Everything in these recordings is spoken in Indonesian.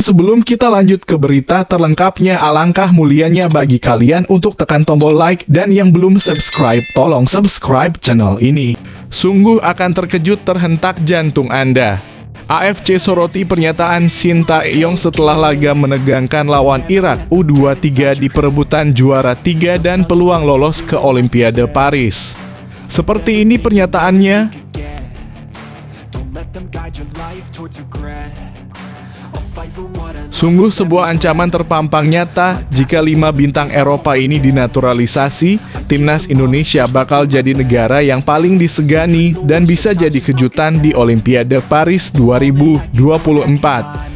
Sebelum kita lanjut ke berita terlengkapnya, alangkah mulianya bagi kalian untuk tekan tombol like, dan yang belum subscribe, tolong subscribe channel ini. Sungguh akan terkejut terhentak jantung Anda. AFC soroti pernyataan Shin Tae-yong setelah laga menegangkan lawan Irak U23 di perebutan juara 3 dan peluang lolos ke Olimpiade Paris. Seperti ini pernyataannya. Sungguh sebuah ancaman terpampang nyata jika 5 bintang Eropa ini dinaturalisasi, timnas Indonesia bakal jadi negara yang paling disegani dan bisa jadi kejutan di Olimpiade Paris 2024.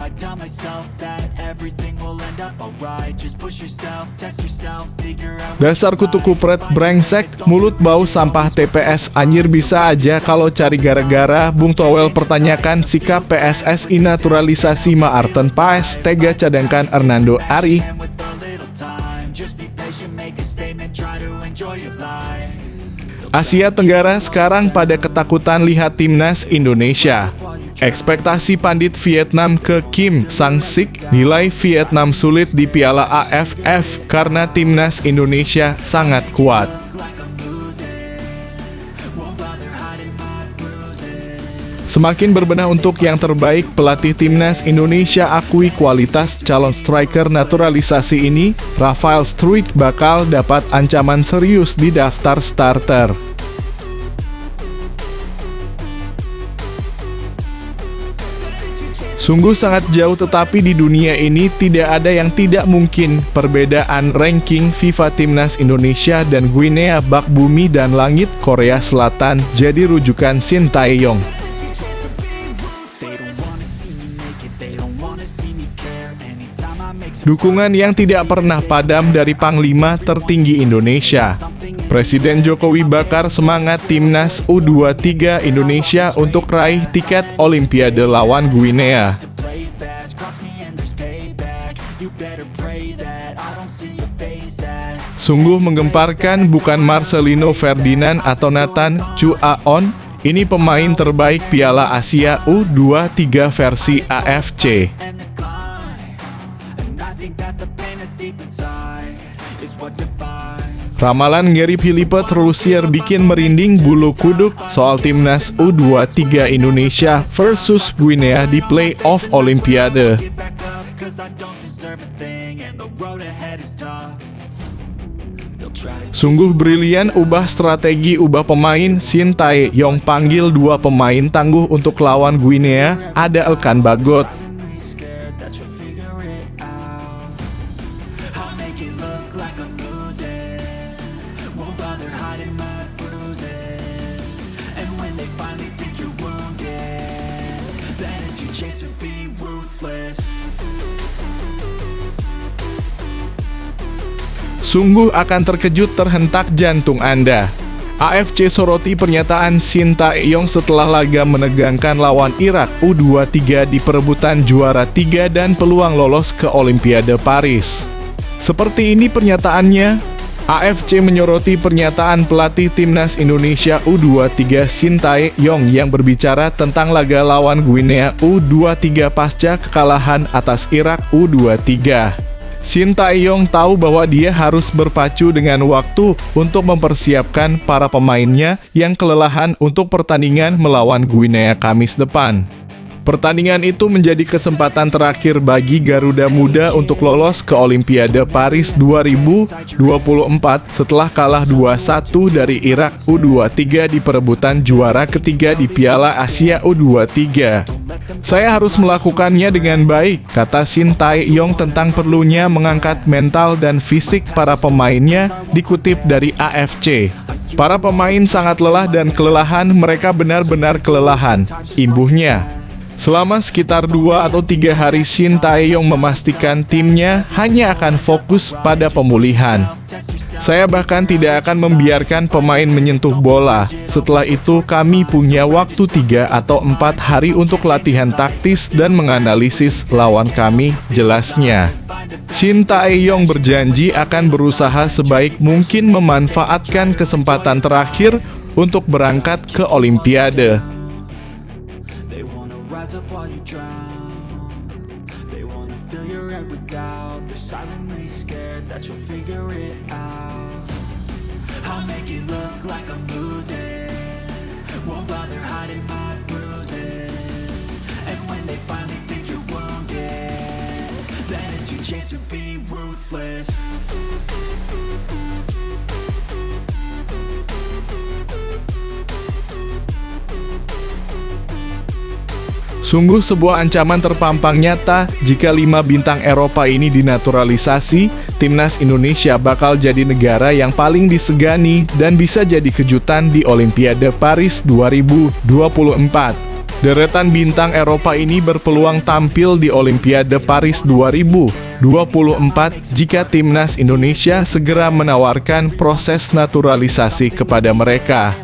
Dasar kutu kupret brengsek, mulut bau sampah TPS anjir, bisa aja kalau cari gara-gara. Bung Towel pertanyakan sikap PSSI naturalisasi Maarten Paes, tega cadangkan Hernando Ari. Asia Tenggara sekarang pada ketakutan lihat timnas Indonesia. Ekspektasi pandit Vietnam ke Kim Sang-sik, nilai Vietnam sulit di Piala AFF karena timnas Indonesia sangat kuat. Semakin berbenah untuk yang terbaik, pelatih timnas Indonesia akui kualitas calon striker naturalisasi ini. Rafael Struijk bakal dapat ancaman serius di daftar starter. Sungguh sangat jauh, tetapi di dunia ini tidak ada yang tidak mungkin. Perbedaan ranking FIFA timnas Indonesia dan Guinea, bak bumi dan langit. Korea Selatan jadi rujukan Shin Tae-yong. Dukungan yang tidak pernah padam dari Panglima tertinggi Indonesia. Presiden Jokowi bakar semangat timnas U23 Indonesia untuk raih tiket Olimpiade lawan Guinea. Sungguh menggemparkan, bukan Marcelino Ferdinand atau Nathan Chuaon, ini pemain terbaik Piala Asia U23 versi AFC. Ramalan Gary Philippe Rousier bikin merinding bulu kuduk soal timnas U23 Indonesia versus Guinea di play-off Olimpiade. Sungguh brilian, ubah strategi, ubah pemain. Shin Tae-yong panggil 2 pemain tangguh untuk lawan Guinea, ada Elkan Bagot. Sungguh akan terkejut terhentak jantung Anda. AFC soroti pernyataan Shin Tae-yong setelah laga menegangkan lawan Irak U23 di perebutan juara 3 dan peluang lolos ke Olimpiade Paris. Seperti ini pernyataannya. AFC menyoroti pernyataan pelatih timnas Indonesia U23 Shin Tae-yong yang berbicara tentang laga lawan Guinea U23 pasca kekalahan atas Irak U23. Shin Tae-yong tahu bahwa dia harus berpacu dengan waktu untuk mempersiapkan para pemainnya yang kelelahan untuk pertandingan melawan Guinea Kamis depan. Pertandingan itu menjadi kesempatan terakhir bagi Garuda Muda untuk lolos ke Olimpiade Paris 2024 setelah kalah 2-1 dari Irak U23 di perebutan juara ketiga di Piala Asia U23. Saya harus melakukannya dengan baik, kata Shin Tae-yong tentang perlunya mengangkat mental dan fisik para pemainnya, dikutip dari AFC. Para pemain sangat lelah dan kelelahan, mereka benar-benar kelelahan, imbuhnya. Selama sekitar 2 atau 3 hari, Shin Tae-yong memastikan timnya hanya akan fokus pada pemulihan. Saya bahkan tidak akan membiarkan pemain menyentuh bola. Setelah itu kami punya waktu 3 atau 4 hari untuk latihan taktis dan menganalisis lawan kami, jelasnya. Shin Tae-yong berjanji akan berusaha sebaik mungkin memanfaatkan kesempatan terakhir untuk berangkat ke Olimpiade. head with doubt. They're silently scared that you'll figure it out. I'll make it look like I'm losing, won't bother hiding my bruises. And when they finally think you're wounded, then it's your chance to be ruthless. Sungguh sebuah ancaman terpampang nyata jika 5 bintang Eropa ini dinaturalisasi, timnas Indonesia bakal jadi negara yang paling disegani dan bisa jadi kejutan di Olimpiade Paris 2024. Deretan bintang Eropa ini berpeluang tampil di Olimpiade Paris 2024 jika timnas Indonesia segera menawarkan proses naturalisasi kepada mereka.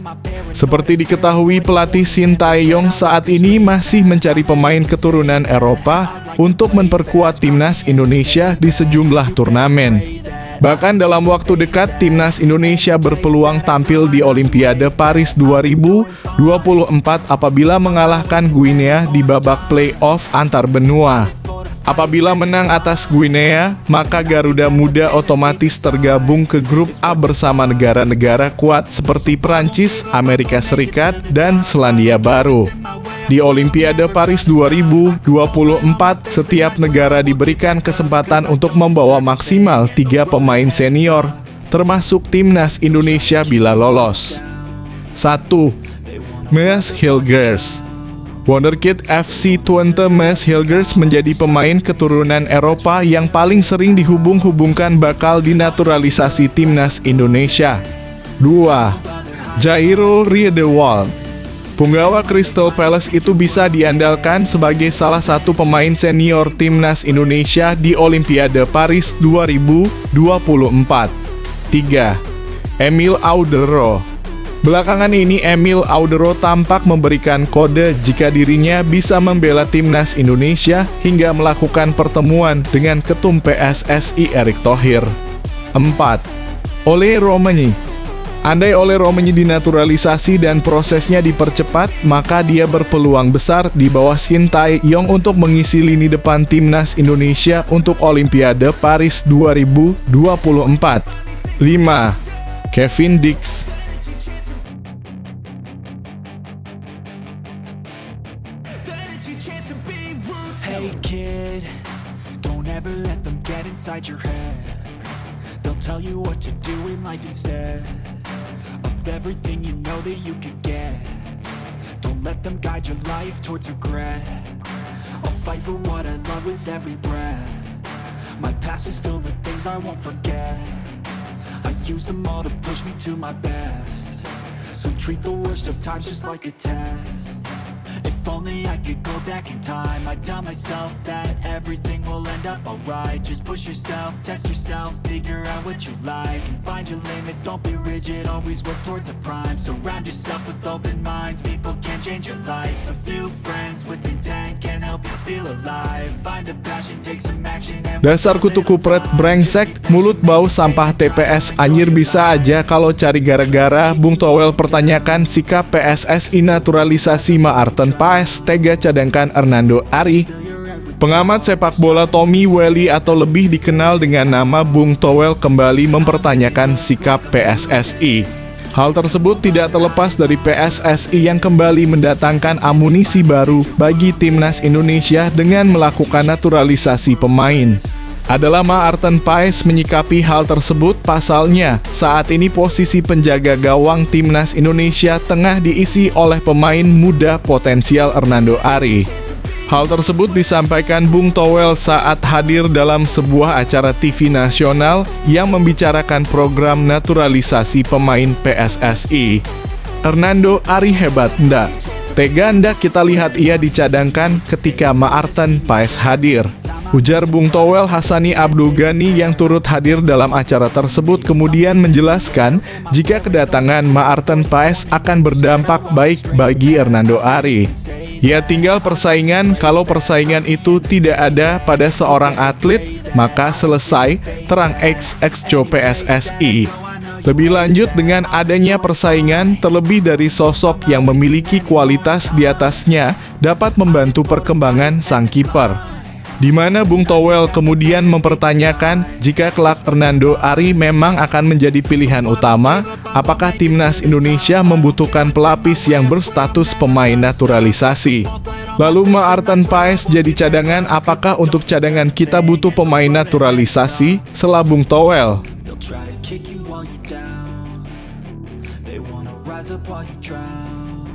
Seperti diketahui, pelatih Sintayong saat ini masih mencari pemain keturunan Eropa untuk memperkuat timnas Indonesia di sejumlah turnamen. Bahkan dalam waktu dekat, timnas Indonesia berpeluang tampil di Olimpiade Paris 2024 apabila mengalahkan Guinea di babak play-off antar benua. Apabila menang atas Guinea, maka Garuda Muda otomatis tergabung ke grup A bersama negara-negara kuat seperti Prancis, Amerika Serikat, dan Selandia Baru. Di Olimpiade Paris 2024, setiap negara diberikan kesempatan untuk membawa maksimal 3 pemain senior, termasuk timnas Indonesia bila lolos. 1. Maes Hilgers. Wonderkid FC Twente Maes Hilgers menjadi pemain keturunan Eropa yang paling sering dihubung-hubungkan bakal dinaturalisasi timnas Indonesia. 2. Jairo Riedewald. Punggawa Crystal Palace itu bisa diandalkan sebagai salah satu pemain senior timnas Indonesia di Olimpiade Paris 2024. 3. Emil Audero. Belakangan ini Emil Audero tampak memberikan kode jika dirinya bisa membela timnas Indonesia hingga melakukan pertemuan dengan Ketum PSSI Erick Thohir. 4. Ole Romani. Andai Ole Romani dinaturalisasi dan prosesnya dipercepat, maka dia berpeluang besar di bawah Sintayong untuk mengisi lini depan timnas Indonesia untuk Olimpiade Paris 2024. 5. Kevin Dix. Hey kid, don't ever let them get inside your head. They'll tell you what to do in life instead of everything you know that you could get. Don't let them guide your life towards regret. I'll fight for what I love with every breath. My past is filled with things I won't forget. I use them all to push me to my best. So treat the worst of times just like a test. If only I could go back in time, I'd tell myself that everything will end up alright. Just push yourself, test yourself, figure out what you like, and find your limits, don't be rigid, always work towards a prime. Surround yourself with open minds, people can change your life. A few friends with intent can help you feel alive. Find a passion, take some action, and Dasar kutu kupret brengsek, mulut bau sampah TPS anjir bisa aja kalau cari gara-gara. Bung Towel pertanyakan sikap PSSI naturalisasi Maarten Paes, tega cadangkan Hernando Ari. Pengamat sepak bola Tommy Welly atau lebih dikenal dengan nama Bung Towel kembali mempertanyakan sikap PSSI. Hal tersebut tidak terlepas dari PSSI yang kembali mendatangkan amunisi baru bagi timnas Indonesia dengan melakukan naturalisasi pemain. Adalah Maarten Paes menyikapi hal tersebut. Pasalnya, saat ini posisi penjaga gawang timnas Indonesia tengah diisi oleh pemain muda potensial Hernando Ari. Hal tersebut disampaikan Bung Towel saat hadir dalam sebuah acara TV nasional yang membicarakan program naturalisasi pemain PSSI. Hernando Ari hebat ndak? Tega ndak kita lihat ia dicadangkan ketika Maarten Paes hadir? Ujar Bung Towel. Hassani Abdul Ghani yang turut hadir dalam acara tersebut kemudian menjelaskan jika kedatangan Maarten Paes akan berdampak baik bagi Hernando Ari. Ya tinggal persaingan, kalau persaingan itu tidak ada pada seorang atlet, maka selesai, terang ex-co PSSI. Lebih lanjut, dengan adanya persaingan, terlebih dari sosok yang memiliki kualitas di atasnya, dapat membantu perkembangan sang kiper. di mana Bung Towel kemudian mempertanyakan jika kelak Hernando Ari memang akan menjadi pilihan utama, apakah timnas Indonesia membutuhkan pelapis yang berstatus pemain naturalisasi. Lalu Maarten Paes jadi cadangan, apakah untuk cadangan kita butuh pemain naturalisasi? Sela Bung Towel. They'll try to kick you while you're down. They wanna rise up while you drown.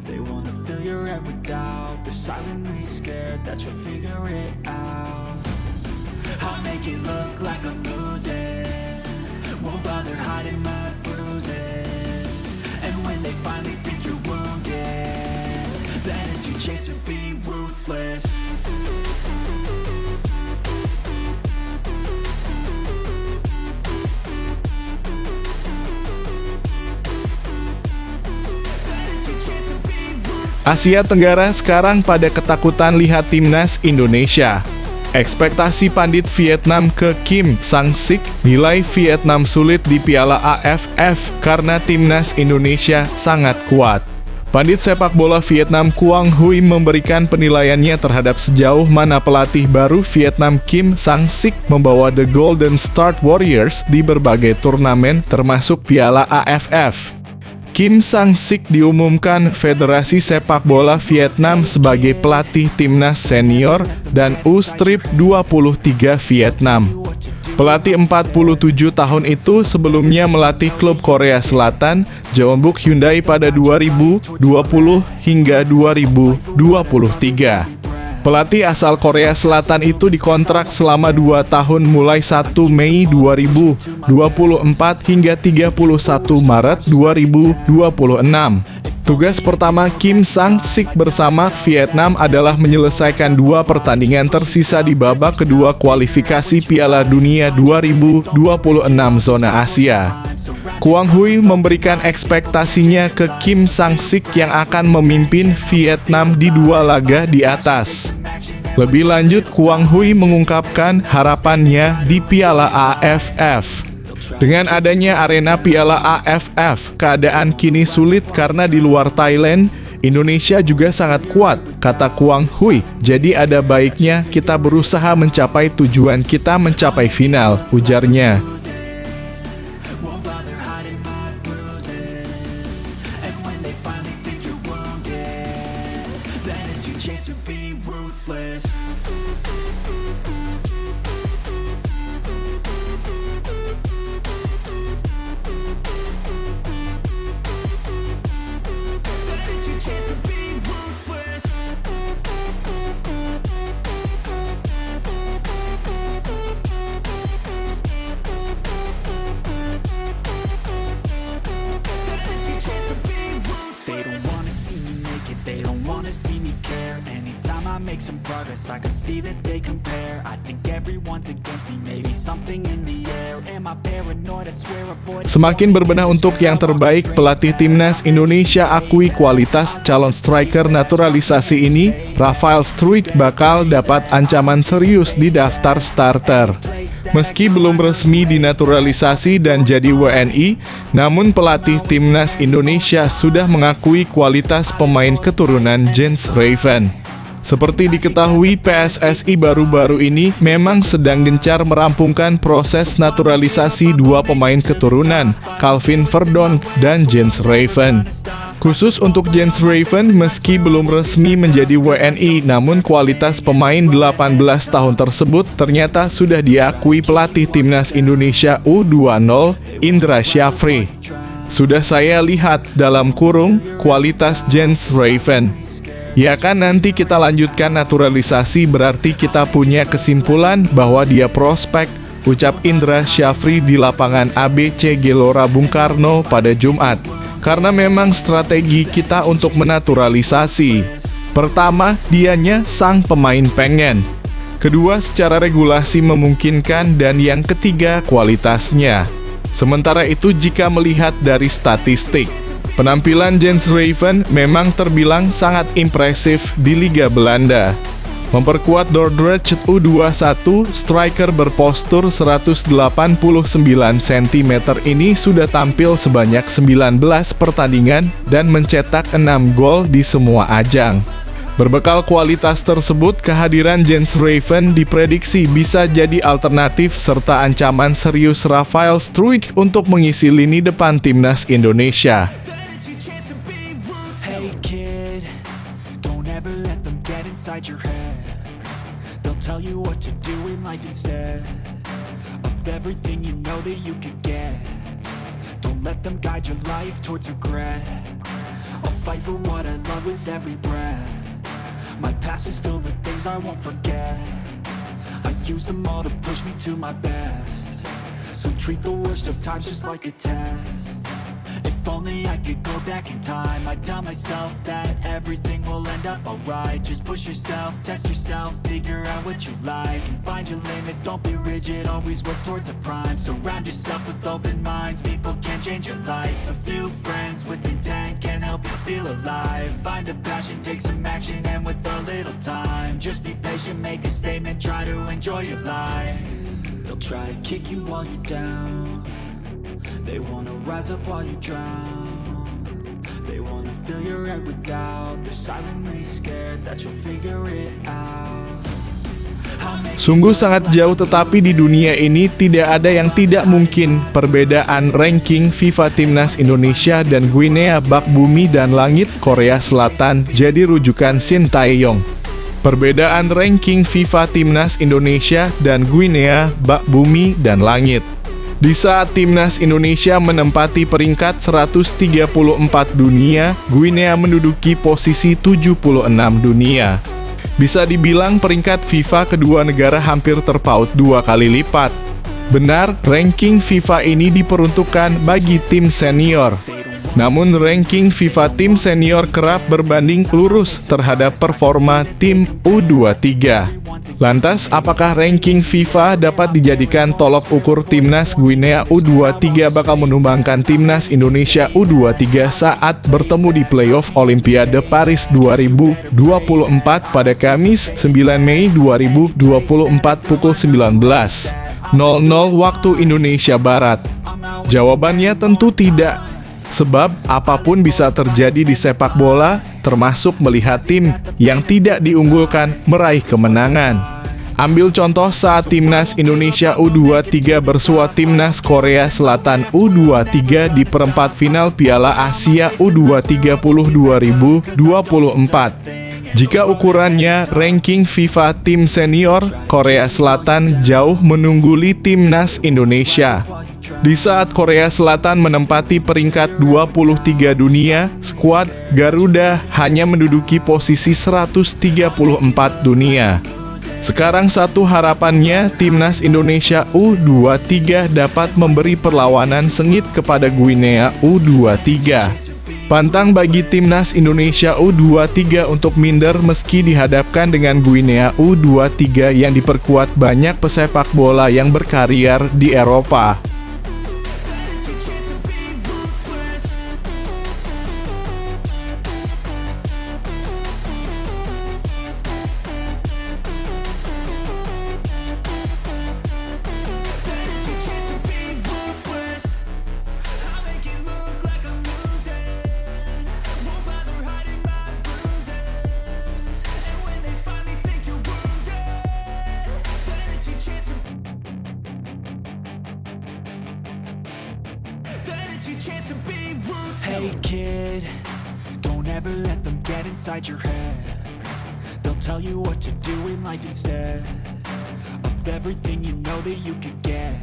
They wanna fill your head with doubt. They're silently scared that you'll figure it out. I'll make it look like I'm losing. Won't bother hiding my bruises. And when they finally think you're wounded, then it's your chance to be ruthless. Asia Tenggara sekarang pada ketakutan lihat timnas Indonesia. Ekspektasi pandit Vietnam ke Kim Sang-sik nilai Vietnam sulit di Piala AFF karena timnas Indonesia sangat kuat. Pandit sepak bola Vietnam Quang Huy memberikan penilaiannya terhadap sejauh mana pelatih baru Vietnam Kim Sang-sik membawa The Golden Star Warriors di berbagai turnamen termasuk Piala AFF. Kim Sang-sik diumumkan Federasi Sepak Bola Vietnam sebagai pelatih timnas senior dan U-23 Vietnam. Pelatih 47 tahun itu sebelumnya melatih klub Korea Selatan, Jeonbuk Hyundai pada 2020 hingga 2023. Pelatih asal Korea Selatan itu dikontrak selama 2 tahun mulai 1 Mei 2024 hingga 31 Maret 2026. Tugas pertama Kim Sang-sik bersama Vietnam adalah menyelesaikan 2 pertandingan tersisa di babak kedua kualifikasi Piala Dunia 2026 zona Asia. Quang Huy memberikan ekspektasinya ke Kim Sang-sik yang akan memimpin Vietnam di 2 laga di atas. Lebih lanjut, Quang Huy mengungkapkan harapannya di Piala AFF. Dengan adanya arena Piala AFF, keadaan kini sulit karena di luar Thailand, Indonesia juga sangat kuat, kata Quang Huy. Jadi ada baiknya kita berusaha mencapai tujuan kita mencapai final, ujarnya. Make some progress, I can see that they compare. I think everyone's against me, maybe something in the air. Am I paranoid? I swear avoid. Semakin berbenah untuk yang terbaik, pelatih timnas Indonesia akui kualitas calon striker naturalisasi ini. Rafael Struijk bakal dapat ancaman serius di daftar starter. Meski belum resmi dinaturalisasi dan jadi WNI, namun pelatih timnas Indonesia sudah mengakui kualitas pemain keturunan Jens Raven. Seperti diketahui, PSSI baru-baru ini memang sedang gencar merampungkan proses naturalisasi 2 pemain keturunan, Calvin Verdonk dan Jens Raven. Khusus untuk Jens Raven, meski belum resmi menjadi WNI, namun kualitas pemain 18 tahun tersebut ternyata sudah diakui pelatih timnas Indonesia U20, Indra Syafri. Sudah saya lihat dalam kurung kualitas Jens Raven. Ya kan, nanti kita lanjutkan naturalisasi, berarti kita punya kesimpulan bahwa dia prospek, ucap Indra Syafri di lapangan ABC Gelora Bung Karno pada Jumat. Karena memang strategi kita untuk menaturalisasi. Pertama, dianya sang pemain pengen. Kedua, secara regulasi memungkinkan, dan yang ketiga, kualitasnya. Sementara itu, jika melihat dari statistik, penampilan Jens Raven memang terbilang sangat impresif di Liga Belanda. Memperkuat Dordrecht U21, striker berpostur 189 cm ini sudah tampil sebanyak 19 pertandingan dan mencetak 6 gol di semua ajang. Berbekal kualitas tersebut, kehadiran Jens Raven diprediksi bisa jadi alternatif serta ancaman serius Rafael Struijk untuk mengisi lini depan timnas Indonesia. Hey kid, don't ever let them get inside your head. They'll tell you what to do in life instead of everything you know that you could get. Don't let them guide your life towards regret. I'll fight for what I love with every breath. My past is filled with things I won't forget. I use them all to push me to my best. So treat the worst of times just like a test. If only I could go back in time, I'd tell myself that everything will end up alright. Just push yourself, test yourself, figure out what you like, and find your limits, don't be rigid, always work towards a prime. Surround yourself with open minds, people can change your life. A few friends with intent can help you feel alive. Find a passion, take some action, and with a little time, just be patient, make a statement, try to enjoy your life. They'll try to kick you while you're down. They wanna rise up while you drown. They wanna fill your head with doubt. They're silently scared that you'll figure it out. Sungguh sangat jauh, tetapi di dunia ini tidak ada yang tidak mungkin. Perbedaan ranking FIFA Timnas Indonesia dan Guinea bak bumi dan langit Korea Selatan jadi rujukan Shin Tae-yong. Perbedaan ranking FIFA Timnas Indonesia dan Guinea bak bumi dan langit. Di saat Timnas Indonesia menempati peringkat 134 dunia, Guinea menduduki posisi 76 dunia. Bisa dibilang peringkat FIFA kedua negara hampir terpaut 2 kali lipat. Benar, ranking FIFA ini diperuntukkan bagi tim senior. Namun ranking FIFA tim senior kerap berbanding lurus terhadap performa tim U23. Lantas, apakah ranking FIFA dapat dijadikan tolok ukur timnas Guinea U23 bakal menumbangkan timnas Indonesia U23 saat bertemu di playoff Olimpiade Paris 2024 pada Kamis 9 Mei 2024 pukul 19.00 waktu Indonesia Barat? Jawabannya tentu tidak. Sebab apapun bisa terjadi di sepak bola, termasuk melihat tim yang tidak diunggulkan meraih kemenangan. Ambil contoh saat timnas Indonesia U23 bersua timnas Korea Selatan U23 di perempat final Piala Asia U23 2024. Jika ukurannya ranking FIFA tim senior, Korea Selatan jauh menungguli timnas Indonesia. Di saat Korea Selatan menempati peringkat 23 dunia, skuad Garuda hanya menduduki posisi 134 dunia. Sekarang satu harapannya, timnas Indonesia U23 dapat memberi perlawanan sengit kepada Guinea U23. Pantang bagi timnas Indonesia U23 untuk minder meski dihadapkan dengan Guinea U23 yang diperkuat banyak pesepak bola yang berkarier di Eropa. Hey kid, don't ever let them get inside your head. They'll tell you what to do in life instead of everything you know that you could get.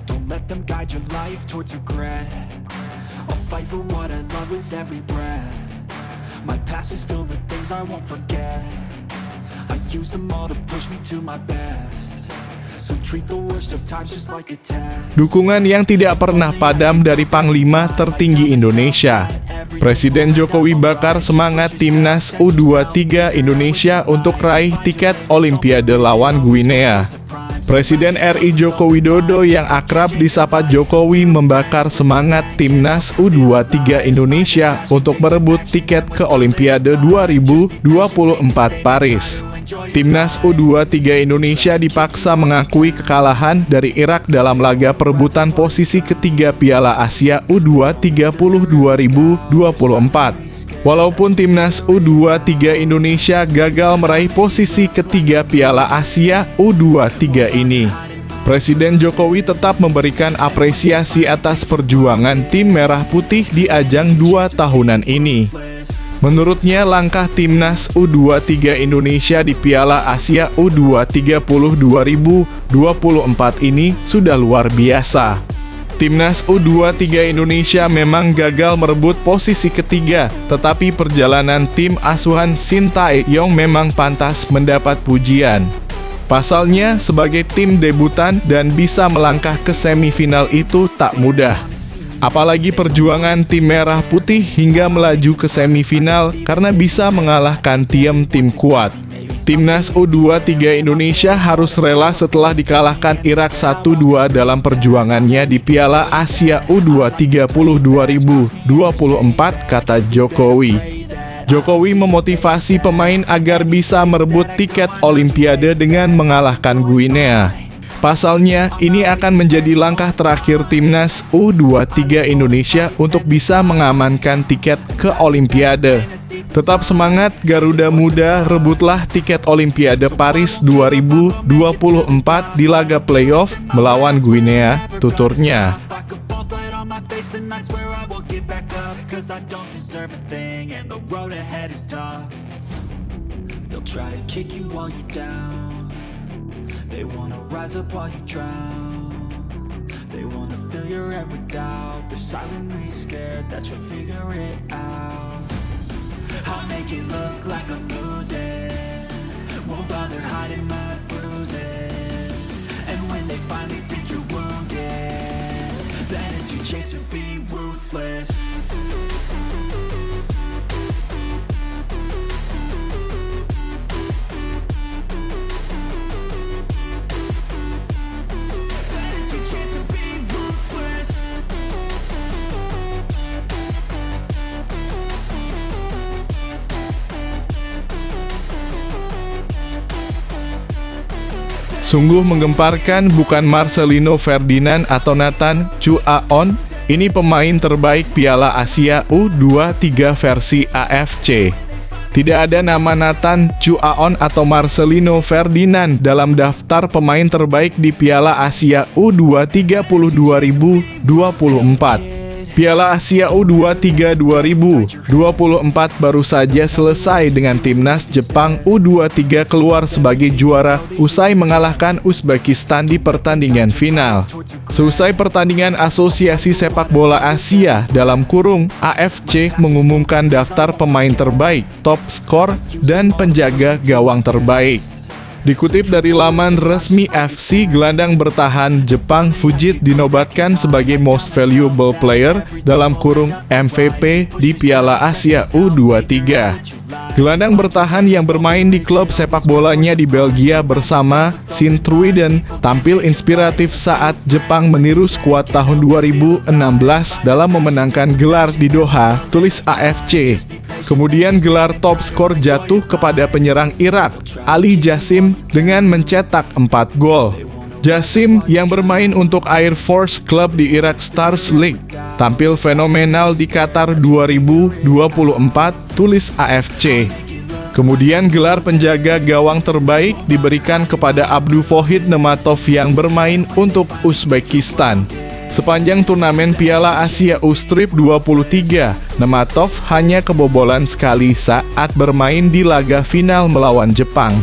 Don't let them guide your life towards regret. I'll fight for what I love with every breath. My past is filled with things I won't forget. I use them all to push me to my best. So treat the worst of times just like a test. Dukungan yang tidak pernah padam dari Panglima tertinggi Indonesia. Presiden Jokowi bakar semangat timnas U23 Indonesia untuk raih tiket Olimpiade lawan Guinea. Presiden RI Joko Widodo yang akrab disapa Jokowi membakar semangat timnas U23 Indonesia untuk merebut tiket ke Olimpiade 2024 Paris. Timnas U23 Indonesia dipaksa mengakui kekalahan dari Irak dalam laga perebutan posisi ketiga Piala Asia U23 2024. Walaupun timnas U23 Indonesia gagal meraih posisi ketiga Piala Asia U23 ini, Presiden Jokowi tetap memberikan apresiasi atas perjuangan tim Merah Putih di ajang 2 tahunan ini. Menurutnya, langkah timnas U23 Indonesia di Piala Asia U20 2024 ini sudah luar biasa. Timnas U23 Indonesia memang gagal merebut posisi ketiga, tetapi perjalanan tim asuhan Sintayong memang pantas mendapat pujian. Pasalnya, sebagai tim debutan dan bisa melangkah ke semifinal itu tak mudah. Apalagi perjuangan tim Merah Putih hingga melaju ke semifinal karena bisa mengalahkan tim kuat. Timnas U23 Indonesia harus rela setelah dikalahkan Irak 1-2 dalam perjuangannya di Piala Asia U20 2024, kata Jokowi. Jokowi memotivasi pemain agar bisa merebut tiket Olimpiade dengan mengalahkan Guinea. Pasalnya, ini akan menjadi langkah terakhir timnas U23 Indonesia untuk bisa mengamankan tiket ke Olimpiade. Tetap semangat Garuda Muda, rebutlah tiket Olimpiade Paris 2024 di laga playoff melawan Guinea, tuturnya. And I swear I will get back up, 'cause I don't deserve a thing, and the road ahead is tough. They'll try to kick you while you're down, they wanna rise up while you drown, they wanna fill your head with doubt, they're silently scared that you'll figure it out. I'll make it look like I'm losing, won't bother hiding my bruises, and when they finally think you're wounded, then it's your chance to be ruthless. Then it's your chance to be ruthless. Sungguh menggemparkan, bukan Marcelino Ferdinand atau Nathan Chuaon? Ini pemain terbaik Piala Asia U23 versi AFC. Tidak ada nama Nathan Chuaon atau Marcelino Ferdinand dalam daftar pemain terbaik di Piala Asia U20 2024. Piala Asia U23 2024 baru saja selesai dengan timnas Jepang U23 keluar sebagai juara usai mengalahkan Uzbekistan di pertandingan final. Seusai pertandingan Asosiasi Sepak Bola Asia dalam kurung AFC mengumumkan daftar pemain terbaik, top skor, dan penjaga gawang terbaik. Dikutip dari laman resmi FC, gelandang bertahan Jepang Fujit dinobatkan sebagai Most Valuable Player dalam kurung MVP di Piala Asia U23. Gelandang bertahan yang bermain di klub sepak bolanya di Belgia bersama Sint-Truiden tampil inspiratif saat Jepang meniru skuad tahun 2016 dalam memenangkan gelar di Doha, tulis AFC. Kemudian gelar top skor jatuh kepada penyerang Irak, Ali Jassim, dengan mencetak 4 gol. Jassim yang bermain untuk Air Force Club di Iraq Stars League tampil fenomenal di Qatar 2024, tulis AFC. Kemudian gelar penjaga gawang terbaik diberikan kepada Abdufohid Nematov yang bermain untuk Uzbekistan. Sepanjang turnamen Piala Asia U-Strip 23, Nematov hanya kebobolan sekali saat bermain di laga final melawan Jepang.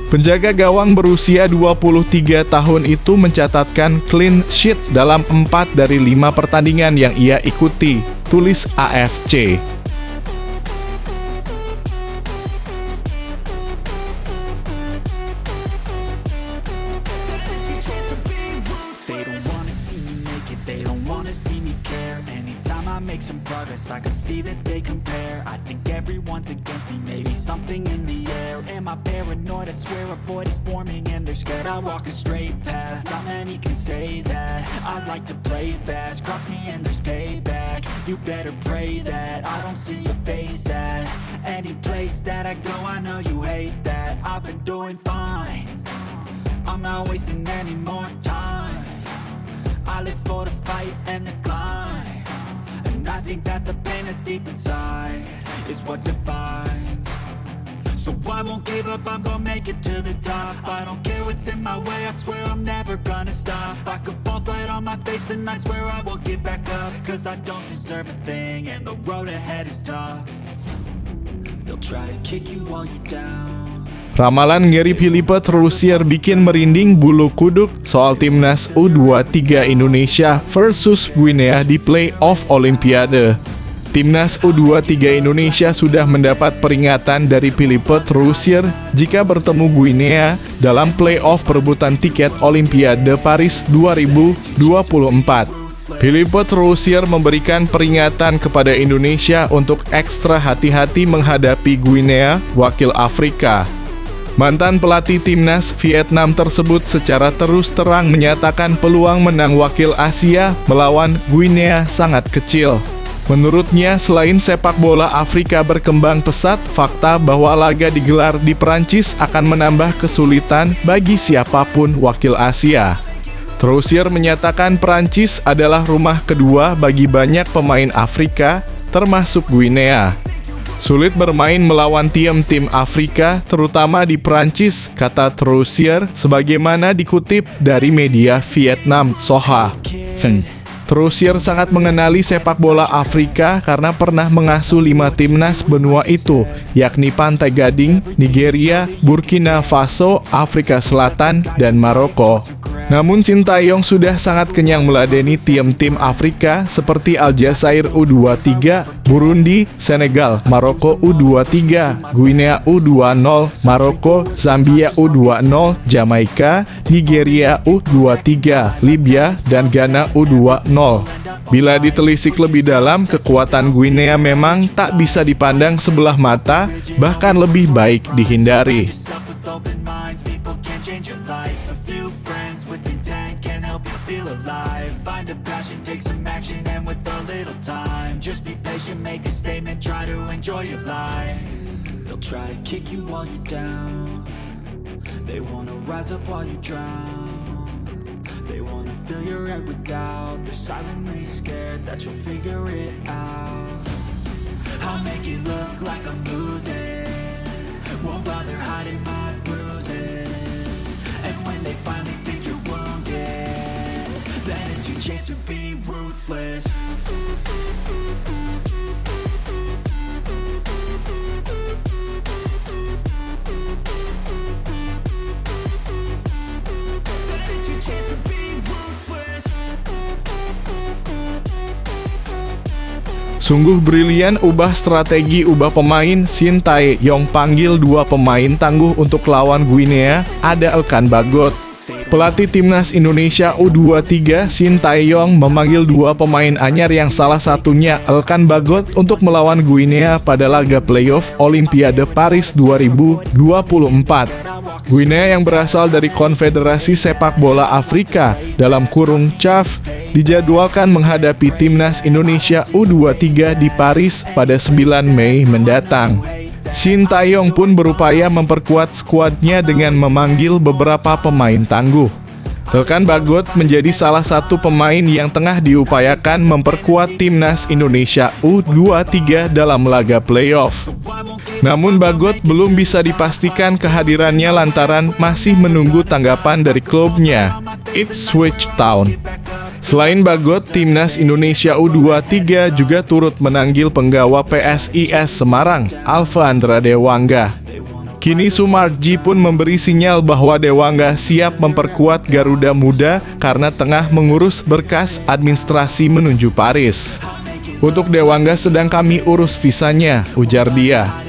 Penjaga gawang berusia 23 tahun itu mencatatkan clean sheet dalam 4 dari 5 pertandingan yang ia ikuti, tulis AFC. Make some progress, I can see that they compare. I think everyone's against me, maybe something in the air. Am I paranoid? I swear a void is forming and they're scared. I walk a straight path, not many can say that. I like to play fast, cross me and there's payback. You better pray that I don't see your face at any place that I go. I know you hate that. I've been doing fine, I'm not wasting any more time. I live for the fight and the climb, and And I think that the pain that's deep inside is what defines. So I won't give up, I'm gonna make it to the top. I don't care what's in my way, I swear I'm never gonna stop. I could fall flat on my face and I swear I will get back up. Cause I don't deserve a thing and the road ahead is tough. They'll try to kick you while you're down. Ramalan Gary Philippe Troussier bikin merinding bulu kuduk soal timnas U23 Indonesia versus Guinea di play-off Olimpiade. Timnas U23 Indonesia sudah mendapat peringatan dari Philippe Troussier jika bertemu Guinea dalam play-off perebutan tiket Olimpiade Paris 2024. Philippe Troussier memberikan peringatan kepada Indonesia untuk ekstra hati-hati menghadapi Guinea, wakil Afrika. Mantan pelatih timnas Vietnam tersebut secara terus terang menyatakan peluang menang wakil Asia melawan Guinea sangat kecil. Menurutnya, selain sepak bola Afrika berkembang pesat, fakta bahwa laga digelar di Perancis akan menambah kesulitan bagi siapapun wakil Asia. Troussier menyatakan Perancis adalah rumah kedua bagi banyak pemain Afrika, termasuk Guinea. Sulit bermain melawan tim-tim Afrika, terutama di Perancis, kata Troussier, sebagaimana dikutip dari media Vietnam Soha. Troussier sangat mengenali sepak bola Afrika karena pernah mengasuh 5 timnas benua itu, yakni Pantai Gading, Nigeria, Burkina Faso, Afrika Selatan, dan Maroko. Namun Sintayong sudah sangat kenyang meladeni tim-tim Afrika seperti Aljazair U23, Burundi, Senegal, Maroko U23, Guinea U20, Maroko, Zambia U20, Jamaika, Nigeria U23, Libya, dan Ghana U20. Bila ditelisik lebih dalam, kekuatan Guinea memang tak bisa dipandang sebelah mata, bahkan lebih baik dihindari. They wanna fill your head with doubt. They're silently scared that you'll figure it out. I'll make it look like I'm losing, won't bother hiding my bruises. And when they finally think you're wounded, then it's your chance to be ruthless. Sungguh brilian ubah strategi, ubah pemain. Sintayong panggil 2 pemain tangguh untuk lawan Guinea, ada Elkan Bagot. Pelatih timnas Indonesia U23 Sintayong memanggil 2 pemain anyar yang salah satunya Elkan Bagot untuk melawan Guinea pada laga playoff Olimpiade Paris 2024. Guinea yang berasal dari Konfederasi Sepak Bola Afrika dalam kurung CAF dijadwalkan menghadapi timnas Indonesia U23 di Paris pada 9 Mei mendatang. Sintayong pun berupaya memperkuat skuadnya dengan memanggil beberapa pemain tangguh. Elkan Bagot menjadi salah satu pemain yang tengah diupayakan memperkuat timnas Indonesia U23 dalam laga playoff. Namun Bagot belum bisa dipastikan kehadirannya lantaran masih menunggu tanggapan dari klubnya, Ipswich Town. Selain Bagot, timnas Indonesia U23 juga turut menanggil penggawa PSIS Semarang, Alfandra Dewangga. Kini Sumarji pun memberi sinyal bahwa Dewangga siap memperkuat Garuda Muda karena tengah mengurus berkas administrasi menuju Paris. Untuk Dewangga sedang kami urus visanya, ujar dia.